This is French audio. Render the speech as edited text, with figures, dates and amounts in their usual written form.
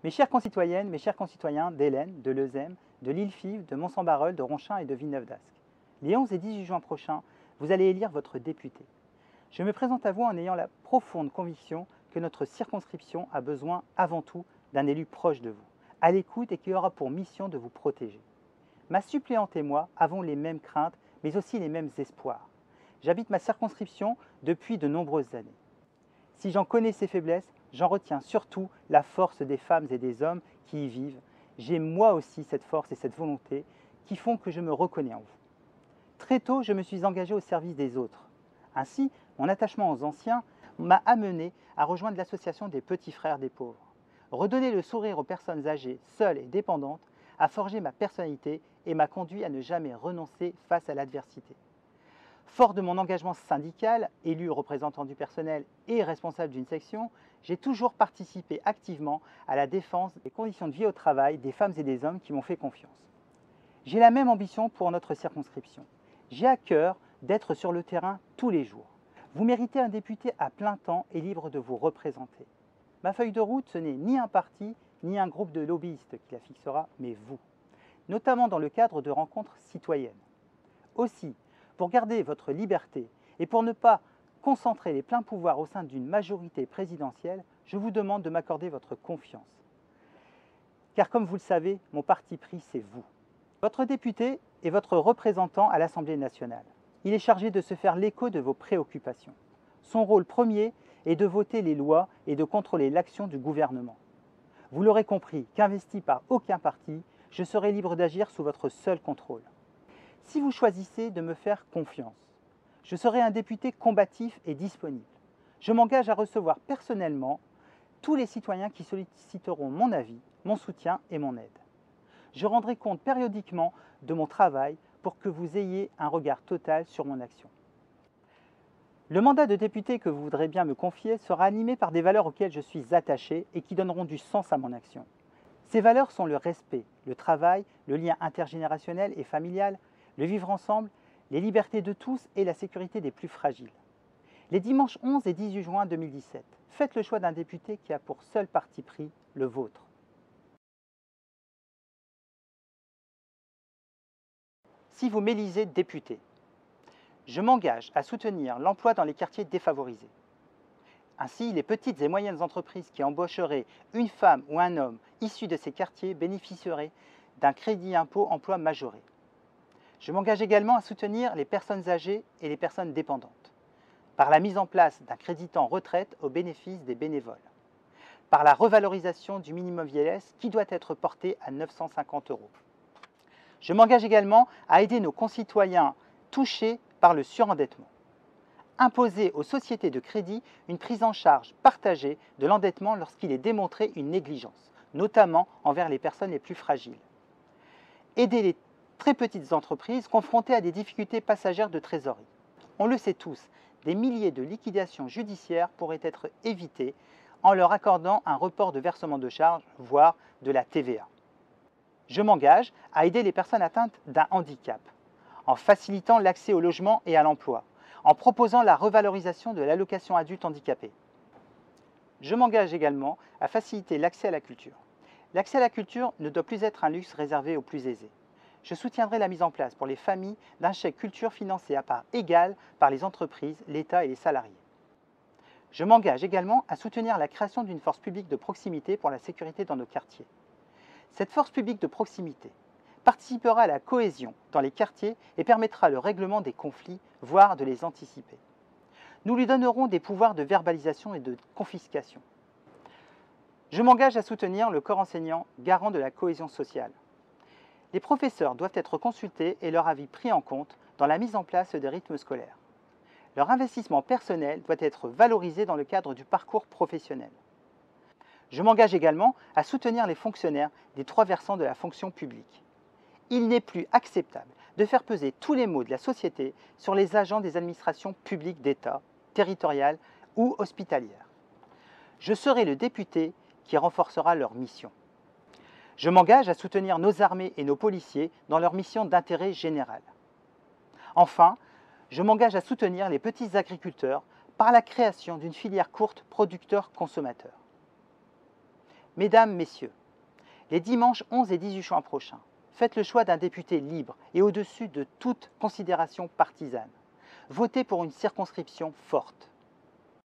Mes chères concitoyennes, mes chers concitoyens d'Hélène, de Lezème, de l'Île-Five, de Mont-Saint-Barreul, de Ronchin et de Villeneuve-d'Ascq, les 11 et 18 juin prochains, vous allez élire votre député. Je me présente à vous en ayant la profonde conviction que notre circonscription a besoin avant tout d'un élu proche de vous, à l'écoute et qui aura pour mission de vous protéger. Ma suppléante et moi avons les mêmes craintes, mais aussi les mêmes espoirs. J'habite ma circonscription depuis de nombreuses années. Si j'en connais ses faiblesses, j'en retiens surtout la force des femmes et des hommes qui y vivent. J'ai moi aussi cette force et cette volonté qui font que je me reconnais en vous. Très tôt, je me suis engagé au service des autres. Ainsi, mon attachement aux anciens m'a amené à rejoindre l'association des petits frères des pauvres. Redonner le sourire aux personnes âgées, seules et dépendantes, a forgé ma personnalité et m'a conduit à ne jamais renoncer face à l'adversité. Fort de mon engagement syndical, élu représentant du personnel et responsable d'une section, j'ai toujours participé activement à la défense des conditions de vie au travail des femmes et des hommes qui m'ont fait confiance. J'ai la même ambition pour notre circonscription. J'ai à cœur d'être sur le terrain tous les jours. Vous méritez un député à plein temps et libre de vous représenter. Ma feuille de route, ce n'est ni un parti, ni un groupe de lobbyistes qui la fixera, mais vous, notamment dans le cadre de rencontres citoyennes. Aussi, pour garder votre liberté et pour ne pas concentrer les pleins pouvoirs au sein d'une majorité présidentielle, je vous demande de m'accorder votre confiance. Car comme vous le savez, mon parti pris, c'est vous. Votre député est votre représentant à l'Assemblée nationale. Il est chargé de se faire l'écho de vos préoccupations. Son rôle premier est de voter les lois et de contrôler l'action du gouvernement. Vous l'aurez compris, qu'investi par aucun parti, je serai libre d'agir sous votre seul contrôle. Si vous choisissez de me faire confiance, je serai un député combatif et disponible. Je m'engage à recevoir personnellement tous les citoyens qui solliciteront mon avis, mon soutien et mon aide. Je rendrai compte périodiquement de mon travail pour que vous ayez un regard total sur mon action. Le mandat de député que vous voudrez bien me confier sera animé par des valeurs auxquelles je suis attaché et qui donneront du sens à mon action. Ces valeurs sont le respect, le travail, le lien intergénérationnel et familial, le vivre ensemble, les libertés de tous et la sécurité des plus fragiles. Les dimanches 11 et 18 juin 2017, faites le choix d'un député qui a pour seul parti pris le vôtre. Si vous m'élisez député, je m'engage à soutenir l'emploi dans les quartiers défavorisés. Ainsi, les petites et moyennes entreprises qui embaucheraient une femme ou un homme issu de ces quartiers bénéficieraient d'un crédit impôt emploi majoré. Je m'engage également à soutenir les personnes âgées et les personnes dépendantes, par la mise en place d'un créditant retraite au bénéfice des bénévoles, par la revalorisation du minimum vieillesse qui doit être porté à 950 €. Je m'engage également à aider nos concitoyens touchés par le surendettement. Imposer aux sociétés de crédit une prise en charge partagée de l'endettement lorsqu'il est démontré une négligence, notamment envers les personnes les plus fragiles. Aider les très petites entreprises confrontées à des difficultés passagères de trésorerie. On le sait tous, des milliers de liquidations judiciaires pourraient être évitées en leur accordant un report de versement de charges, voire de la TVA. Je m'engage à aider les personnes atteintes d'un handicap, en facilitant l'accès au logement et à l'emploi, en proposant la revalorisation de l'allocation adulte handicapé. Je m'engage également à faciliter l'accès à la culture. L'accès à la culture ne doit plus être un luxe réservé aux plus aisés. Je soutiendrai la mise en place pour les familles d'un chèque culture financé à part égale par les entreprises, l'État et les salariés. Je m'engage également à soutenir la création d'une force publique de proximité pour la sécurité dans nos quartiers. Cette force publique de proximité participera à la cohésion dans les quartiers et permettra le règlement des conflits, voire de les anticiper. Nous lui donnerons des pouvoirs de verbalisation et de confiscation. Je m'engage à soutenir le corps enseignant, garant de la cohésion sociale. Les professeurs doivent être consultés et leur avis pris en compte dans la mise en place des rythmes scolaires. Leur investissement personnel doit être valorisé dans le cadre du parcours professionnel. Je m'engage également à soutenir les fonctionnaires des 3 versants de la fonction publique. Il n'est plus acceptable de faire peser tous les maux de la société sur les agents des administrations publiques d'État, territoriales ou hospitalières. Je serai le député qui renforcera leur mission. Je m'engage à soutenir nos armées et nos policiers dans leur mission d'intérêt général. Enfin, je m'engage à soutenir les petits agriculteurs par la création d'une filière courte producteur-consommateur. Mesdames, Messieurs, les dimanches 11 et 18 juin prochains, faites le choix d'un député libre et au-dessus de toute considération partisane. Votez pour une circonscription forte.